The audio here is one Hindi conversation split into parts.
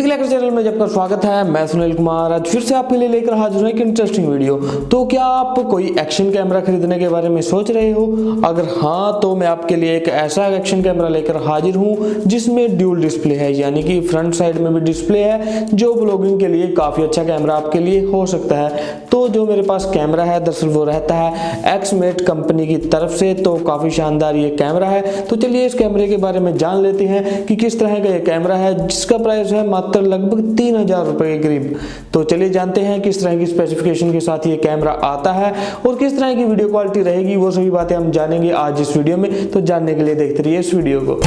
टेक्निकल हैकर चैनल में आपका स्वागत है। मैं सुनील कुमार आज फिर से आपके लिए लेकर हाजिर हूं एक इंटरेस्टिंग वीडियो। तो क्या आप कोई एक्शन कैमरा खरीदने के बारे में सोच रहे हो? अगर हाँ तो मैं आपके लिए एक ऐसा एक्शन कैमरा लेकर हाजिर हूं जिसमें ड्यूल डिस्प्ले है, यानी कि फ्रंट साइड में भी डिस्प्ले है, जो ब्लॉगिंग के लिए काफी अच्छा कैमरा आपके लिए हो सकता है। तो जो मेरे पास कैमरा है दरअसल वो रहता है एक्समेट कंपनी की तरफ से, तो काफी शानदार ये कैमरा है। तो चलिए इस कैमरे के बारे में जान लेते हैं कि किस तरह का ये कैमरा है, जिसका प्राइस है मात्र लगभग 3000 रुपए के करीब। तो चलिए जानते हैं किस तरह की स्पेसिफिकेशन के साथ ये कैमरा आता है और किस तरह की वीडियो क्वालिटी रहेगी, वो सभी बातें हम जानेंगे आज इस वीडियो में। तो जानने के लिए देखते रहिए इस वीडियो को।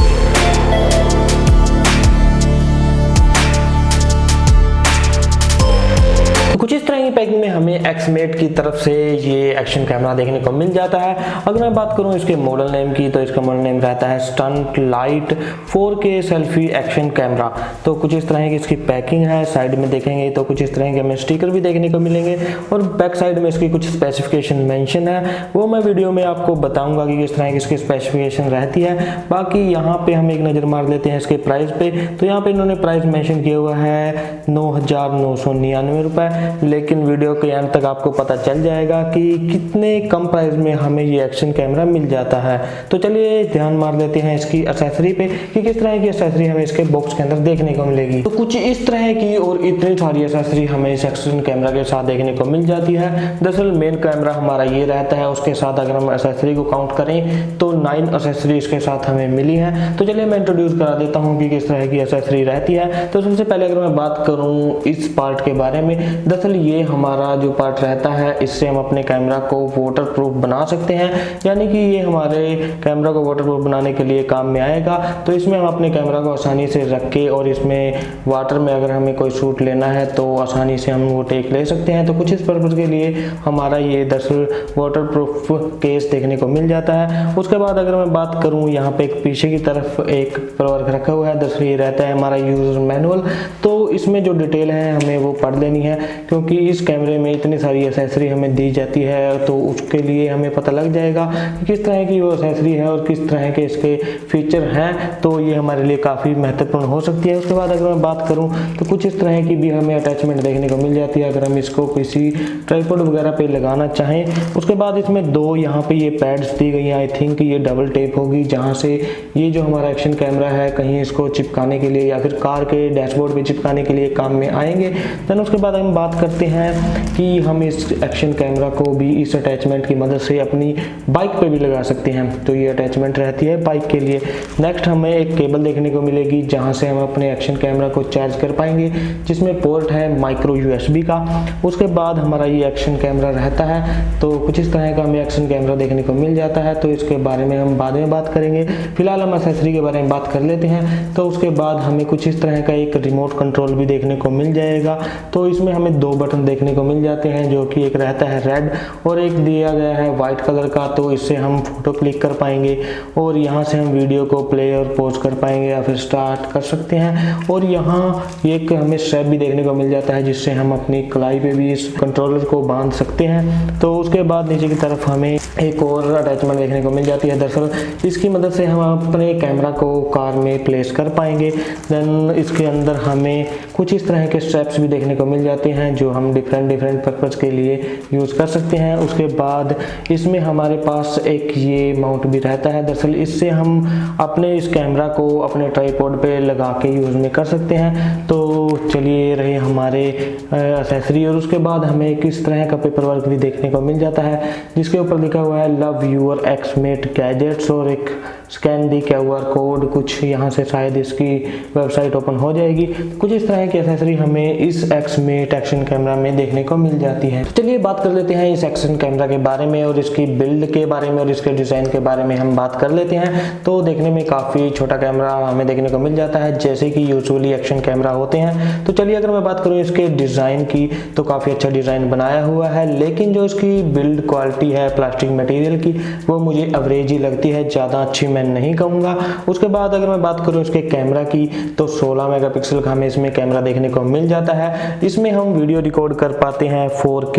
कुछ इस तरह की पैकिंग में हमें एक्समेट की तरफ से ये एक्शन कैमरा देखने को मिल जाता है। अगर मैं बात करूं इसके मॉडल नेम की, तो इसका मॉडल नेम रहता है stunt light 4K selfie action camera. तो कुछ इस तरह की इसकी पैकिंग है। साइड में देखेंगे तो कुछ इस तरह के हमें स्टिकर भी देखने को मिलेंगे और बैक साइड में इसकी कुछ स्पेसिफिकेशन मेंशन है, वो मैं वीडियो में आपको बताऊंगा कि किस तरह की इसकी स्पेसिफिकेशन रहती है। बाकी यहाँ पे हम एक नज़र मार लेते हैं इसके प्राइस पे। तो यहाँ पे इन्होंने प्राइस मेंशन किया हुआ है 9999 रुपये, लेकिन वीडियो के अंत तक आपको पता चल जाएगा कि कितने कम प्राइस में हमें ये एक्शन कैमरा मिल जाता है। तो चलिए ध्यान मार लेते हैं इसकी एक्सेसरी पे कि किस तरह की एक्सेसरी हमें इसके बॉक्स के अंदर देखने को मिलेगी। तो कुछ इस तरह की और इतनी सारी एक्सेसरी हमें इस एक्शन कैमरा के साथ देखने को मिल जाती है। दरअसल मेन कैमरा हमारा ये रहता है, उसके साथ अगर हम एक्सेसरी को काउंट करें तो 9 एक्सेसरी इसके साथ हमें मिली है। तो चलिए मैं इंट्रोड्यूस करा देता हूँ कि किस तरह की एक्सेसरी रहती है। तो सबसे पहले अगर मैं बात करूँ इस पार्ट के बारे में, दरअसल ये हमारा जो पार्ट रहता है इससे हम अपने कैमरा को वाटर प्रूफ बना सकते हैं, यानी कि ये हमारे कैमरा को वाटर प्रूफ बनाने के लिए काम में आएगा। तो इसमें हम अपने कैमरा को आसानी से रख के और इसमें वाटर में अगर हमें कोई शूट लेना है तो आसानी से हम वो टेक ले सकते हैं। तो कुछ इस पर्पज के लिए हमारा ये दरअसल वाटर प्रूफ केस देखने को मिल जाता है। उसके बाद अगर मैं बात करूँ यहाँ पे एक पीछे की तरफ एक पेपरवर्क रखा हुआ है, दरअसल ये रहता है हमारा यूजर मैनुअल। तो इसमें जो डिटेल है हमें वो पढ़ लेनी है, क्योंकि इस कैमरे में इतनी सारी एक्सेसरी हमें दी जाती है तो उसके लिए हमें पता लग जाएगा कि किस तरह की वो एक्सेसरी है और किस तरह के इसके फीचर हैं। तो ये हमारे लिए काफ़ी महत्वपूर्ण हो सकती है। उसके बाद अगर मैं बात करूं तो कुछ इस तरह की भी हमें अटैचमेंट देखने को मिल जाती है अगर हम इसको किसी ट्राइपॉड वगैरह पे लगाना चाहें। उसके बाद इसमें दो यहाँ पे ये पैड्स दी गई हैं, आई थिंक ये डबल टेप होगी, जहाँ से ये जो हमारा एक्शन कैमरा है कहीं इसको चिपकाने के लिए या फिर कार के डैशबोर्ड पे चिपकाने के लिए काम में आएंगे। देन उसके बाद हम बात करते हैं कि हम इस एक्शन कैमरा को भी इस अटैचमेंट की मदद से अपनी बाइक पे भी लगा सकते हैं। तो ये अटैचमेंट रहती है बाइक के लिए। नेक्स्ट हमें एक केबल देखने को मिलेगी जहां से हम अपने एक्शन कैमरा को चार्ज कर पाएंगे, जिसमें पोर्ट है माइक्रो USB का। उसके बाद हमारा ये एक्शन कैमरा रहता है। तो कुछ इस तरह का हमें एक्शन कैमरा देखने को मिल जाता है, तो इसके बारे में हम बाद में बात करेंगे। फिलहाल हम एक्सेसरी के बारे में बात कर लेते हैं। तो उसके बाद हमें कुछ इस तरह का एक रिमोट कंट्रोल भी देखने को मिल जाएगा। तो इसमें हमें 2 बटन देखने को मिल जाते हैं, जो कि एक रहता है रेड और एक दिया गया है व्हाइट कलर का। तो इससे हम फोटो क्लिक कर पाएंगे और यहाँ से हम वीडियो को प्ले और पॉज कर पाएंगे या फिर स्टार्ट कर सकते हैं। और यहाँ एक हमें स्ट्रैप भी देखने को मिल जाता है, जिससे हम अपनी कलाई पे भी इस कंट्रोलर को बांध सकते हैं। तो उसके बाद नीचे की तरफ हमें एक और अटैचमेंट देखने को मिल जाती है। दरअसल इसकी मदद से हम अपने कैमरा को कार में प्लेस कर पाएंगे। देन इसके अंदर हमें कुछ इस तरह के स्ट्रैप्स भी देखने को मिल जाते हैं, जो हम डिफरेंट पर्पज के लिए यूज़ कर सकते हैं। उसके बाद इसमें हमारे पास एक ये माउंट भी रहता है। दरअसल इससे हम अपने इस कैमरा को अपने ट्राइपॉड पे लगा के यूज़ में कर सकते हैं। तो चलिए रहे हमारे एक्सेसरी। और उसके बाद हमें किस तरह का पेपर वर्क भी देखने को मिल जाता है, जिसके ऊपर लिखा हुआ है लव यूर एक्समेट गैजेट्स और एक स्कैन दी QR कोड। कुछ यहाँ से शायद इसकी वेबसाइट ओपन हो जाएगी। कुछ इस तरह की एक्सेसरी हमें इस एक्समेट एक्शन कैमरा में देखने को मिल जाती है। तो चलिए बात कर लेते हैं इस एक्शन कैमरा के बारे में और इसकी बिल्ड के बारे में और इसके डिज़ाइन के बारे में हम बात कर लेते हैं। तो देखने में काफ़ी छोटा कैमरा हमें देखने को मिल जाता है, जैसे कि यूजुअली एक्शन कैमरा होते हैं। तो चलिए अगर मैं बात करूँ इसके डिज़ाइन की, तो काफ़ी अच्छा डिज़ाइन बनाया हुआ है, लेकिन जो इसकी बिल्ड क्वालिटी है प्लास्टिक मटेरियल की, वो मुझे एवरेज ही लगती है, ज़्यादा अच्छी मैं नहीं कहूँगा। उसके बाद अगर मैं बात करूँ इसके कैमरा की, तो 16 मेगापिक्सल का हमें इसमें हमें कैमरा देखने को मिल जाता है। इसमें हम वीडियो रिकॉर्ड कर पाते हैं 4K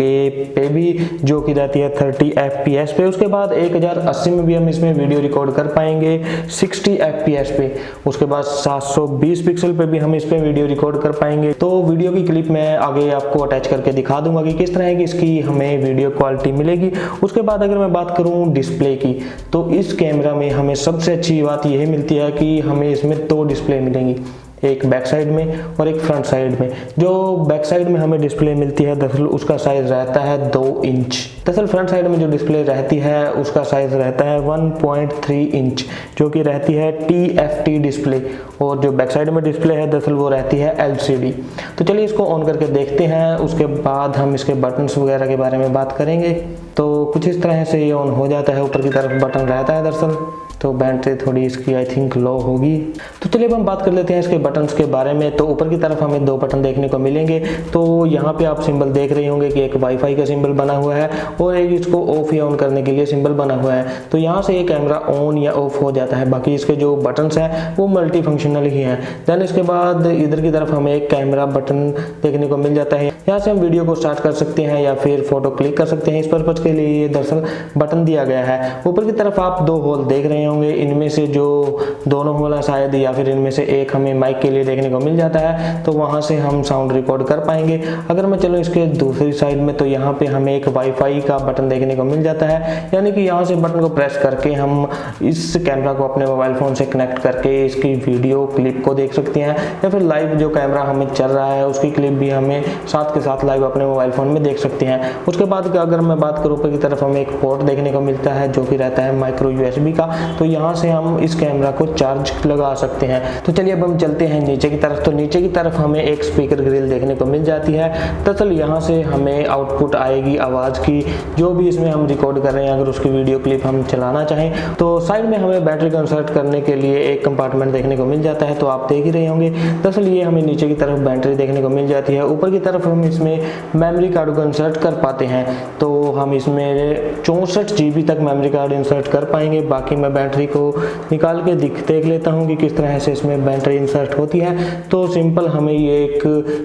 पे भी, जो कि रहती है 30 FPS पे। उसके बाद 1080 में भी हम इसमें वीडियो रिकॉर्ड कर पाएंगे 60 FPS पे। उसके बाद 720 पिक्सल पे भी हम इस पे वीडियो रिकॉर्ड कर पाएंगे। तो वीडियो की क्लिप मैं आगे आपको अटैच करके दिखा दूंगा कि किस तरह की इसकी हमें वीडियो क्वालिटी मिलेगी। उसके बाद अगर मैं बात करूं डिस्प्ले की, तो इस कैमरा में हमें सबसे अच्छी बात यह मिलती है कि हमें इसमें 2 डिस्प्ले मिलेंगी, एक बैक साइड में और एक फ्रंट साइड में। जो बैक साइड में हमें डिस्प्ले मिलती है दरअसल उसका साइज रहता है 2 इंच। दरअसल फ्रंट साइड में जो डिस्प्ले रहती है उसका साइज रहता है 1.3 इंच, जो कि रहती है TFT डिस्प्ले। और जो बैक साइड में डिस्प्ले है दरअसल वो रहती है LCD। तो चलिए इसको ऑन करके देखते हैं, उसके बाद हम इसके बटन्स वगैरह के बारे में बात करेंगे। तो कुछ इस तरह से ये ऑन हो जाता है, ऊपर की तरफ बटन रहता है दरअसल। तो बैटरी थोड़ी इसकी आई थिंक लो होगी। तो चलिए अब हम बात कर लेते हैं इसके बटन्स के बारे में। तो ऊपर की तरफ हमें 2 बटन देखने को मिलेंगे। तो यहाँ पे आप सिंबल देख रहे होंगे कि एक वाईफाई का सिंबल बना हुआ है और एक इसको ऑफ या ऑन करने के लिए सिंबल बना हुआ है। तो यहाँ से ये कैमरा ऑन या ऑफ हो जाता है। बाकी इसके जो बटन्स हैं वो मल्टी फंक्शनल ही हैं। देन इसके बाद इधर की तरफ हमें एक कैमरा बटन देखने को मिल जाता है। यहाँ से हम वीडियो को स्टार्ट कर सकते हैं या फिर फोटो क्लिक कर सकते हैं। इस पर्पज के लिए ये दरअसल बटन दिया गया है। ऊपर की तरफ आप 2 होल देख रहे होंगे, इनमें से जो दोनों होल है शायद, या फिर इनमें से एक हमें माइक के लिए देखने को मिल जाता है, तो वहां से हम साउंड रिकॉर्ड कर पाएंगे। अगर मैं चलूँ इसके दूसरी साइड में, तो यहाँ पे हमें एक वाईफाई का बटन देखने को मिल जाता है। यानी कि यहाँ से बटन को प्रेस करके हम इस कैमरा को अपने मोबाइल फोन से कनेक्ट करके इसकी वीडियो क्लिप को देख सकते हैं, या फिर लाइव जो कैमरा हमें चल रहा है उसकी क्लिप भी हमें साथ के साथ लाइव अपने मोबाइल फोन में देख सकते हैं। उसके बाद अगर मैं बात करूँ ऊपर की तरफ हमें एक पोर्ट देखने को मिलता है जो कि रहता है माइक्रो USB का। तो यहाँ से हम इस कैमरा को चार्ज लगा सकते हैं। तो चलिए अब हम चलते हैं नीचे की तरफ। तो नीचे की तरफ हमें एक स्पीकर ग्रिल देखने को मिल जाती है। दरअसल यहाँ से हमें आउटपुट आएगी आवाज़ की, जो भी इसमें हम रिकॉर्ड कर रहे हैं अगर उसकी वीडियो क्लिप हम चलाना चाहें। तो साइड में हमें बैटरी को इंसर्ट करने के लिए एक कंपार्टमेंट देखने को मिल जाता है, तो आप देख ही रहे होंगे। दरअसल ये हमें नीचे की तरफ बैटरी देखने को मिल जाती है। ऊपर की तरफ हम इसमें मेमोरी कार्ड को इंसर्ट कर पाते हैं, तो हम इसमें 64 GB तक मेमोरी कार्ड इंसर्ट कर पाएंगे। बाकी मैं बैटरी को निकाल के देख लेता हूँ कि किस तरह से इसमें बैटरी इंसर्ट होती है। तो सिंपल हमें ये एक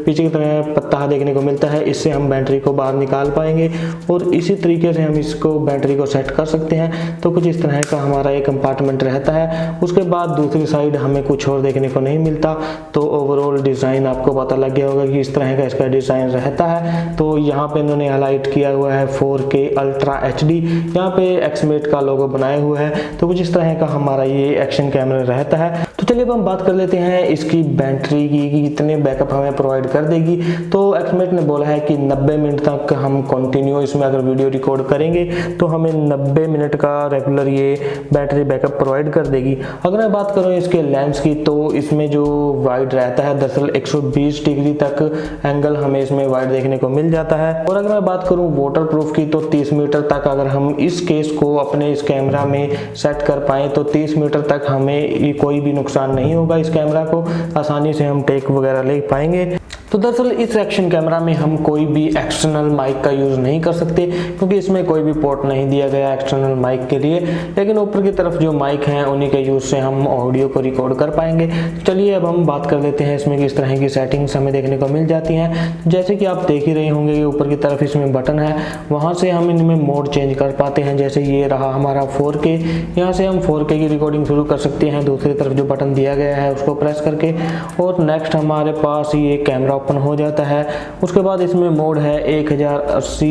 पीछे की तरह पत्ता देखने को मिलता है, इससे हम बैटरी को बाहर निकाल पाएंगे और इसी तरीके से हम इसको बैटरी को सेट कर सकते हैं। तो कुछ इस तरह का हमारा एक कंपार्टमेंट रहता है। उसके बाद दूसरी साइड हमें कुछ और देखने को नहीं मिलता। तो ओवरऑल डिज़ाइन आपको पता लग गया होगा कि इस तरह का इसका डिज़ाइन रहता है। तो यहाँ पे इन्होंने हाईलाइट किया हुआ है 4K अल्ट्रा HD, यहाँ पे एक्समेट का लोगो बनाया हुआ है। तो कुछ इस तरह का हमारा ये एक्शन कैमरा रहता है। तो चलिए अब हम बात कर लेते हैं इसकी बैटरी की कि कितने बैकअप हमें प्रोवाइड कर देगी। तो एक्समेट ने बोला है कि 90 मिनट तक हम कंटिन्यू इसमें अगर वीडियो रिकॉर्ड करेंगे तो हमें 90 मिनट का रेगुलर ये बैटरी बैकअप प्रोवाइड कर देगी। अगर मैं बात करूँ इसके लेंस की, तो इसमें जो वाइड रहता है दरअसल 120 डिग्री तक एंगल हमें इसमें वाइड देखने को मिल जाता है। और अगर मैं बात करूँ वाटर प्रूफ की, तो 30 मीटर तक अगर हम इस केस को अपने इस कैमरा में सेट कर पाएँ तो 30 मीटर तक हमें कोई भी नुकसान नहीं होगा। इस कैमरा को आसानी से हम टेक वगैरह ले पाएंगे। तो दरअसल इस एक्शन कैमरा में हम कोई भी एक्सटर्नल माइक का यूज़ नहीं कर सकते, क्योंकि इसमें कोई भी पोर्ट नहीं दिया गया एक्सटर्नल माइक के लिए। लेकिन ऊपर की तरफ जो माइक हैं उन्हीं के यूज़ से हम ऑडियो को रिकॉर्ड कर पाएंगे। चलिए अब हम बात कर लेते हैं इसमें किस तरह की सेटिंग्स हमें देखने को मिल जाती हैं। जैसे कि आप देख ही रहे होंगे कि ऊपर की तरफ इसमें बटन है, वहाँ से हम इनमें मोड चेंज कर पाते हैं। जैसे ये रहा हमारा 4K, यहाँ से हम 4K की रिकॉर्डिंग शुरू कर सकते हैं दूसरी तरफ जो बटन दिया गया है उसको प्रेस करके। और नेक्स्ट हमारे पास ये कैमरा ओपन हो जाता है। उसके बाद इसमें मोड है 1080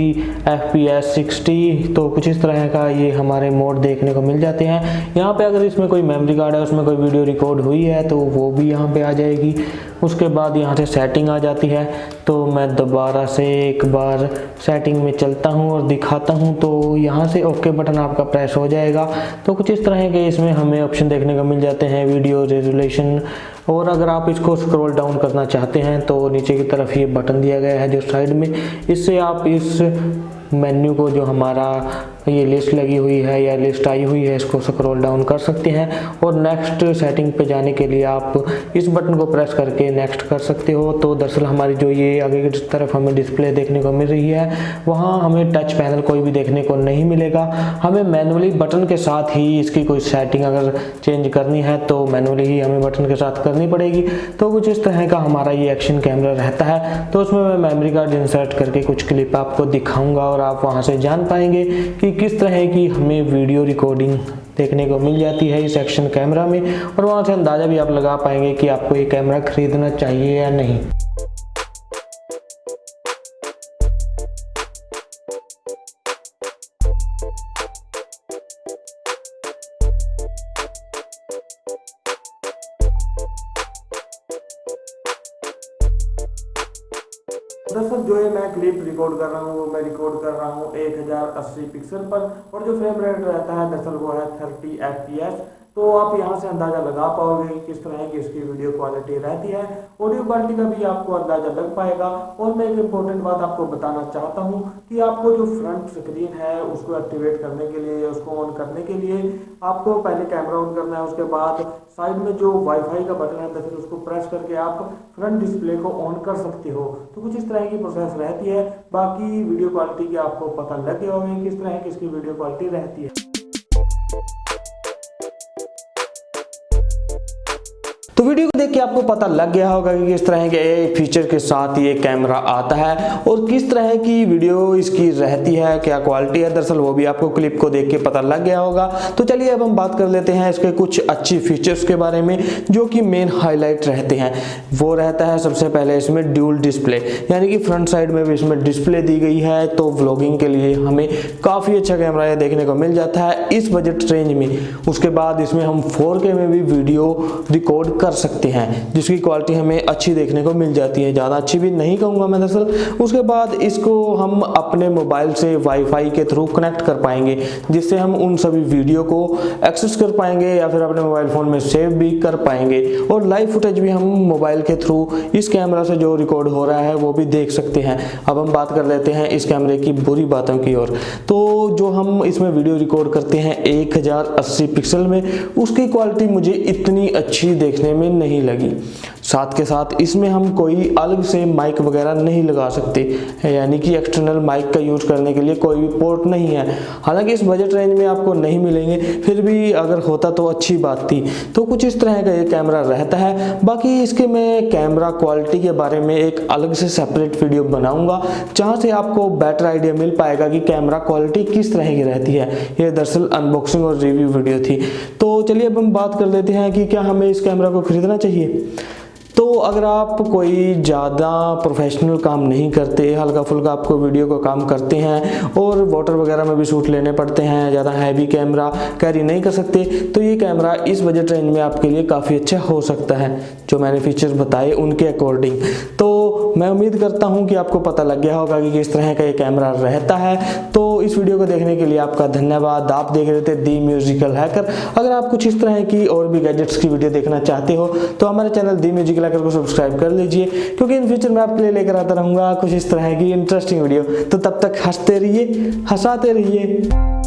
FPS 60। तो कुछ इस तरह का ये हमारे मोड देखने को मिल जाते हैं। यहाँ पे अगर इसमें कोई मेमोरी कार्ड है, उसमें कोई वीडियो रिकॉर्ड हुई है तो वो भी यहाँ पे आ जाएगी। उसके बाद यहाँ से सेटिंग आ जाती है। तो मैं दोबारा से एक बार सेटिंग में चलता हूँ और दिखाता हूँ। तो यहाँ से ओके बटन आपका प्रेस हो जाएगा। तो कुछ इस तरह के इसमें हमें ऑप्शन देखने को मिल जाते हैं, वीडियो रेजोल्यूशन। और अगर आप इसको स्क्रॉल डाउन करना चाहते हैं तो नीचे की तरफ ये बटन दिया गया है जो साइड में, इससे आप इस मेन्यू को जो हमारा ये लिस्ट लगी हुई है या लिस्ट आई हुई है, इसको स्क्रॉल डाउन कर सकते हैं और नेक्स्ट सेटिंग पे जाने के लिए आप इस बटन को प्रेस करके नेक्स्ट कर सकते हो। तो दरअसल हमारी जो ये आगे की तरफ हमें डिस्प्ले देखने को मिल रही है, वहाँ हमें टच पैनल कोई भी देखने को नहीं मिलेगा। हमें मैनुअली बटन के साथ ही इसकी कोई सेटिंग अगर चेंज करनी है तो मैनुअली ही हमें बटन के साथ करनी पड़ेगी। तो कुछ इस तरह का हमारा ये एक्शन कैमरा रहता है। तो उसमें मैं मेमोरी कार्ड इंसर्ट करके कुछ क्लिप आपको दिखाऊंगा और आप वहाँ से जान पाएंगे कि किस तरह की हमें वीडियो रिकॉर्डिंग देखने को मिल जाती है इस एक्शन कैमरा में, और वहाँ से अंदाज़ा भी आप लगा पाएंगे कि आपको ये कैमरा खरीदना चाहिए या नहीं। दरअसल जो है मैं क्लिप रिकॉर्ड कर रहा हूँ, वो मैं रिकॉर्ड कर रहा हूँ 1080 पिक्सल पर, और जो फ्रेम रेट रहता है दरअसल वो है 30 FPS। तो आप यहाँ से अंदाज़ा लगा पाओगे किस तरह की इसकी वीडियो क्वालिटी रहती है। ऑडियो क्वालिटी का भी आपको अंदाज़ा लग पाएगा। और मैं एक इम्पोर्टेंट बात आपको बताना चाहता हूँ कि आपको जो फ्रंट स्क्रीन है उसको एक्टिवेट करने के लिए, उसको ऑन करने के लिए आपको पहले कैमरा ऑन करना है। उसके बाद साइड में जो वाईफाई का बटन है दरअसल उसको प्रेस करके आप फ्रंट डिस्प्ले को ऑन कर सकते हो। तो कुछ इस तरह की प्रोसेस रहती है। बाकी वीडियो क्वालिटी की आपको पता लग गया होगा किस तरह की इसकी वीडियो क्वालिटी रहती है। तो वीडियो को देख के आपको पता लग गया होगा कि किस तरह के फीचर के साथ ये कैमरा आता है और किस तरह की वीडियो इसकी रहती है, क्या क्वालिटी है। दरअसल वो भी आपको क्लिप को देख के पता लग गया होगा। तो चलिए अब हम बात कर लेते हैं इसके कुछ अच्छी फीचर्स के बारे में जो कि मेन हाईलाइट रहते हैं। वो रहता है सबसे पहले इसमें ड्यूल डिस्प्ले, यानी कि फ्रंट साइड में भी इसमें डिस्प्ले दी गई है। तो व्लॉगिंग के लिए हमें काफ़ी अच्छा कैमरा ये देखने को मिल जाता है इस बजट रेंज में। उसके बाद इसमें हम 4K में भी वीडियो रिकॉर्ड कर सकते हैं जिसकी क्वालिटी हमें अच्छी देखने को मिल जाती है, ज़्यादा अच्छी भी नहीं कहूँगा मैं दरअसल। उसके बाद इसको हम अपने मोबाइल से वाईफाई के थ्रू कनेक्ट कर पाएंगे, जिससे हम उन सभी वीडियो को एक्सेस कर पाएंगे या फिर अपने मोबाइल फ़ोन में सेव भी कर पाएंगे। और लाइव फुटेज भी हम मोबाइल के थ्रू इस कैमरा से जो रिकॉर्ड हो रहा है वो भी देख सकते हैं। अब हम बात कर लेते हैं इस कैमरे की बुरी बातों की ओर। तो जो हम इसमें वीडियो रिकॉर्ड करते हैं 1080 पिक्सल में, उसकी क्वालिटी मुझे इतनी अच्छी देखने में नहीं लगी। साथ के साथ इसमें हम कोई अलग से माइक वगैरह नहीं लगा सकते, यानी कि एक्सटर्नल माइक का यूज करने के लिए कोई भी पोर्ट नहीं है। हालांकि इस बजट रेंज में आपको नहीं मिलेंगे, फिर भी अगर होता तो अच्छी बात थी। तो कुछ इस तरह का ये कैमरा रहता है। बाकी इसके मैं कैमरा क्वालिटी के बारे में एक अलग से सेपरेट वीडियो बनाऊंगा जहाँ से आपको बेटर आइडिया मिल पाएगा कि कैमरा क्वालिटी किस तरह की रहती है। ये दरअसल अनबॉक्सिंग और रिव्यू वीडियो थी। तो चलिए अब हम बात कर लेते हैं कि क्या हमें इस कैमरा को खरीदना चाहिए। तो अगर आप कोई ज़्यादा प्रोफेशनल काम नहीं करते, हल्का फुल्का आपको वीडियो का काम करते हैं और वाटर वगैरह में भी शूट लेने पड़ते हैं, ज़्यादा हैवी कैमरा कैरी नहीं कर सकते, तो ये कैमरा इस बजट रेंज में आपके लिए काफ़ी अच्छा हो सकता है जो मैंने फीचर्स बताए उनके अकॉर्डिंग। तो मैं उम्मीद करता हूँ कि आपको पता लग गया होगा कि किस तरह का ये कैमरा रहता है। तो इस वीडियो को देखने के लिए आपका धन्यवाद। आप देख रहे थे दी म्यूजिकल हैकर। अगर आप कुछ इस तरह की और भी गैजेट्स की वीडियो देखना चाहते हो तो हमारे चैनल दी म्यूजिकल हैकर को सब्सक्राइब कर लीजिए, क्योंकि इन फ्यूचर में आपके लिए लेकर आता रहूंगा कुछ इस तरह की इंटरेस्टिंग वीडियो। तो तब तक हंसते रहिए, हंसाते रहिए।